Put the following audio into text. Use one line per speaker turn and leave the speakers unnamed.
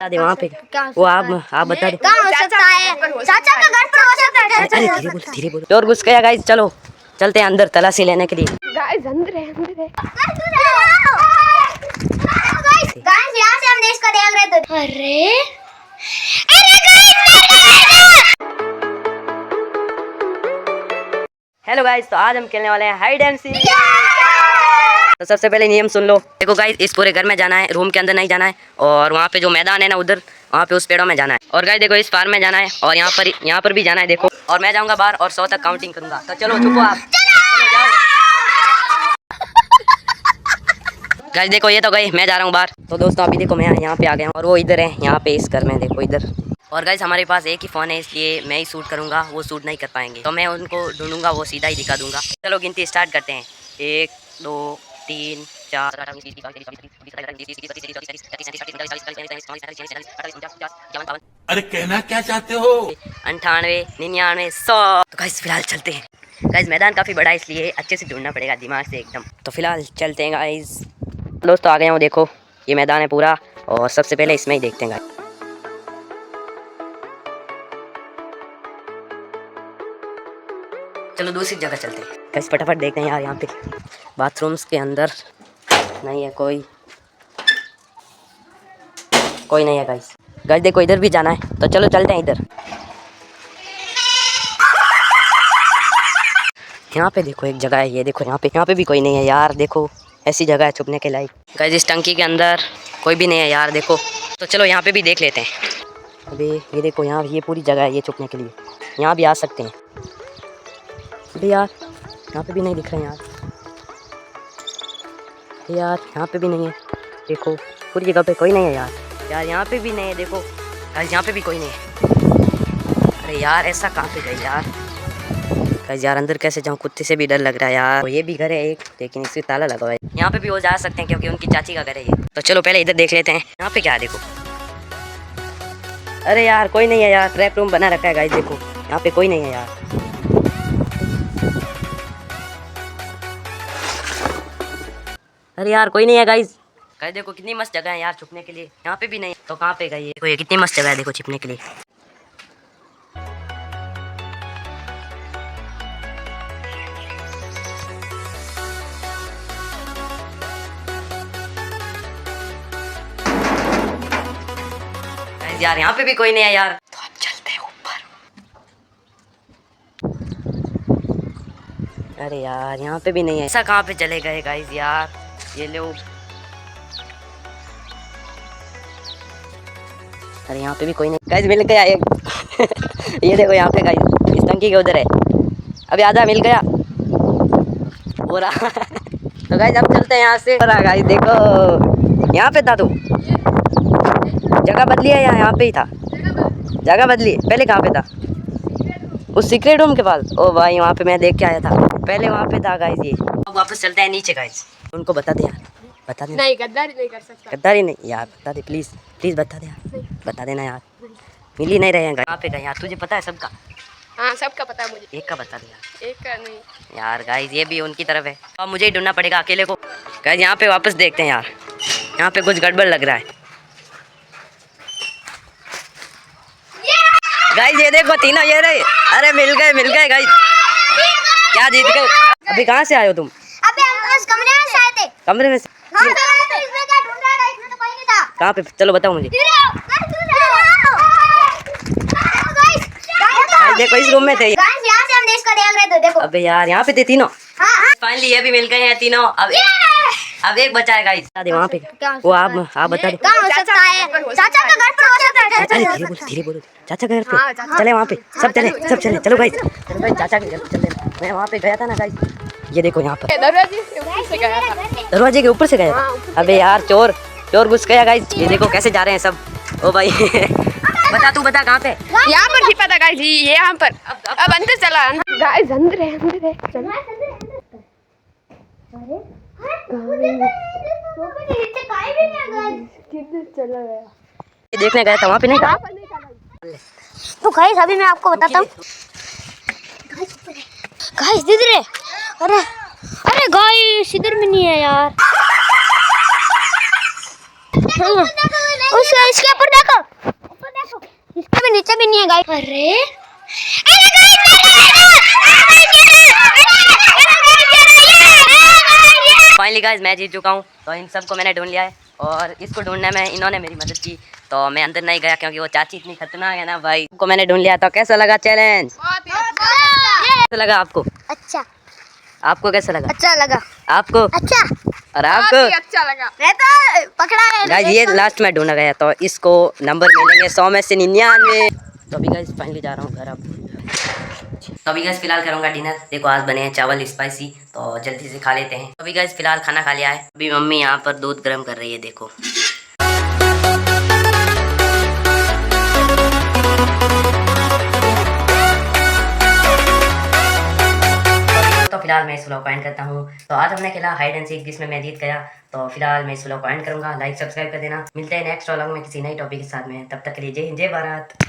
दे वहाँ पे वो आप बता दे
कहाँ हो सकता है? चाचा का घर पे हो सकता है।
अरे धीरे बोलो और घुस गया गाइस। चलो चलते हैं अंदर तलाशी लेने के लिए।
गाइस अंदर है गाइस यहाँ से हम देश का देख रहे थे। अरे
हेलो गाइस, तो आज हम खेलने वाले हैं हाइड एंड सीक। तो सबसे पहले नियम सुन लो। देखो गाइस, इस पूरे घर में जाना है, रूम के अंदर नहीं जाना है। और वहाँ पे जो मैदान है ना उधर, वहाँ पे उस पेड़ों में जाना है। और गाइस देखो, इस फार्म में जाना है और यहाँ पर भी जाना है। देखो, और मैं जाऊँगा बाहर और 100 तक काउंटिंग करूँगा। तो चलो चुपो आप। गाइस देखो, ये तो गई, मैं जा रहा हूँ बाहर। तो दोस्तों अभी देखो मैं यहाँ पे आ गया हूँ और वो इधर है, यहाँ पे इस घर में। देखो इधर। और गाइस हमारे पास एक ही फ़ोन है, इसलिए मैं ही शूट करूँगा, वो शूट नहीं कर पाएंगे। तो मैं उनको ढूंढूंगा, वो सीधा ही दिखा दूंगा। चलो गिनती स्टार्ट करते हैं। 1 2 3 4
अरे कहना क्या चाहते हो?
98 99 100। तो गाइस फिलहाल चलते हैं। गाइस मैदान काफ़ी बड़ा है, इसलिए अच्छे से ढूंढना पड़ेगा दिमाग से एकदम। तो फिलहाल चलते हैं गाइस। दोस्तों आ गए हूँ, देखो ये मैदान है पूरा। और सबसे पहले इसमें ही देखते हैं गाइस। चलो दूसरी जगह चलते हैं गाइस, फटाफट देखते हैं यार। यहाँ पे बाथरूम्स के अंदर नहीं है कोई नहीं है गाइस। गाइस देखो इधर भी जाना है, तो चलो चलते हैं इधर। यहाँ पे देखो एक जगह है, ये देखो यहाँ पे भी कोई नहीं है यार। देखो ऐसी जगह है छुपने के लायक। गाइस इस टंकी के अंदर कोई भी नहीं है यार, देखो। तो चलो यहाँ पे भी देख लेते हैं। अबे ये देखो, यहाँ ये पूरी जगह है ये छुपने के लिए, यहाँ भी आ सकते हैं। अबे यार यहाँ पे भी नहीं दिख रहे हैं यार यहाँ पे भी नहीं है। देखो पूरी जगह पे कोई नहीं है यार यहाँ पे भी नहीं है। देखो गाइस यहाँ पे भी कोई नहीं है। अरे यार ऐसा कहाँ पे गए यार। गाइस यार अंदर कैसे जाऊँ, कुत्ते से भी डर लग रहा है यार। तो ये भी घर है एक, लेकिन इससे ताला लगा हुआ है। यहाँ पे भी वो जा सकते हैं क्योंकि उनकी चाची का घर है ये। तो चलो पहले इधर देख लेते हैं, यहाँ पे क्या है। देखो अरे यार कोई नहीं है यार, ट्रैप रूम बना रखा है गाइस। देखो यहाँ पे कोई नहीं है यार। अरे यार कोई नहीं है गाइस। गाइस देखो कितनी मस्त जगह है यार छुपने के लिए, यहाँ पे भी नहीं। तो कहाँ पे गई? देखो ये कितनी मस्त जगह है, देखो छिपने के लिए। गाइस यार यहाँ पे भी कोई नहीं है यार। तो अब चलते हैं ऊपर। अरे यार यहाँ पे भी नहीं है। ऐसा कहाँ पे चले गए गाइस यार ये लोग। अरे यहाँ पे भी कोई नहीं। गाइस मिल गया एक ये देखो यहाँ पे गाइस, इस टंकी के उधर है। अभी आधा मिल गया हो रहा तो गाइस अब चलते हैं यहाँ से। गाइस देखो यहाँ पे था, तू जगह बदली है, यहाँ पे ही था। जगह बदली, पहले कहाँ पे था? उस सीक्रेट रूम के पास। ओ भाई वहाँ पे मैं देख के आया था, पहले वहाँ पे था गाइस ये। अब वापस चलते हैं नीचे गाइस। उनको बता दे यार, बता दे।
नहीं गद्दारी नहीं कर सकता।
गद्दारी नहीं यार, बता दे प्लीज बता दे यार, बता देना यार। मिल ही नहीं रहे हैं यहाँ पे यार, तुझे पता है सबका?
हाँ सबका पता है मुझे।
एक का बता दे यार।
एक का नहीं
यार गाइस ये भी उनकी तरफ है, अब मुझे ही ढूंढना पड़ेगा अकेले को। गाइस यहाँ पे वापस देखते हैं यार, यहाँ पे कुछ गड़बड़ लग रहा है। गाइस ये देखो तीनों ये रहे। अरे मिल गए गाइस, क्या जीत गए। अभी कहाँ से आए हो तुम?
अबे हम उस कमरे में से आए थे।
कमरे में से?
हाँ, तो इसमें क्या ढूंढ रहा है? इसमें तो कोई नहीं था।
कहाँ पे? चलो बताओ मुझे। देखो इस रूम में थे।
गाइस यहाँ से हम देश का देख रहे थे, देखो।
अबे यार यहाँ पे थे तीनों।
हाँ
फाइनली ये भी मिल गए हैं तीनों। अब एक बचा है गाइस। बता दे वहाँ पे वो आप बता दे।
कहाँ हो सकता है? चाचा का घर पे हो सकता है।
अरे धीरे बोलो चाचा के घर पे। चले वहाँ पे, सब चले चलो गाइस। चलो गाइस चाचा के घर पे चलते हैं। मैं वहाँ पे गया था ना गाइस, ये देखो यहाँ पर
दरवाजे के ऊपर से गया था।
दरवाजे के ऊपर से गया था। अबे यार चोर घुस गया गाइस। ये देखो कैसे जा रहे हैं सब। ओ भाई बता, तू बता कहाँ पे?
यहाँ पर छिपा था गाइस, ये यहाँ पर। अब अंदर चला। गाइस अंदर है चलो। किधर चला गया?
देखने गया था, वहाँ पे नहीं था।
तो गाइस अभी मैं आपको बताता हूँ। गाइस इधर है। अरे गाइस इधर में नहीं है यार।
उस इसके ऊपर देखो, इसके भी नीचे भी नहीं है गाइस। अरे
फाइनली गाइस मैं जीत चुका हूँ। तो इन सबको मैंने ढूंढ लिया है और इसको ढूंढने में इन्होंने मेरी मदद की। तो मैं अंदर नहीं गया क्योंकि वो चाची इतनी खतरनाक है ना भाई। को मैंने ढूंढ लिया। तो कैसा लगा चैलेंज? कैसा लगा आपको?
अच्छा,
आपको कैसा लगा?
अच्छा लगा।
आपको?
अच्छा,
और आपको?
अच्छा लगा।
मैं तो पकड़ा है
गाइस ये लास्ट में ढूंढा गया तो इसको नंबर मिलेंगे 100 में से 99। तो अभी गाइस फाइनली जा रहा हूँ घर। अब तो अभी गाइस फिलहाल करूँगा डिनर। देखो आज बने हैं चावल स्पाइसी, तो जल्दी से खा लेते हैं। अभी गाइस फिलहाल खाना खा लिया है। अभी मम्मी यहाँ पर दूध गर्म कर रही है, देखो। तो फिलहाल मैं इस व्लॉग को एंड करता हूँ। तो आज हमने खेला हाइड एंड सीक जिसमें मैं जीत गया। तो फिलहाल मैं इस व्लॉग को एंड करूँगा। लाइक सब्सक्राइब कर देना। मिलते हैं नेक्स्ट व्लॉग में किसी नई टॉपिक के साथ में। तब तक के लिए जय हिंद, जय भारत।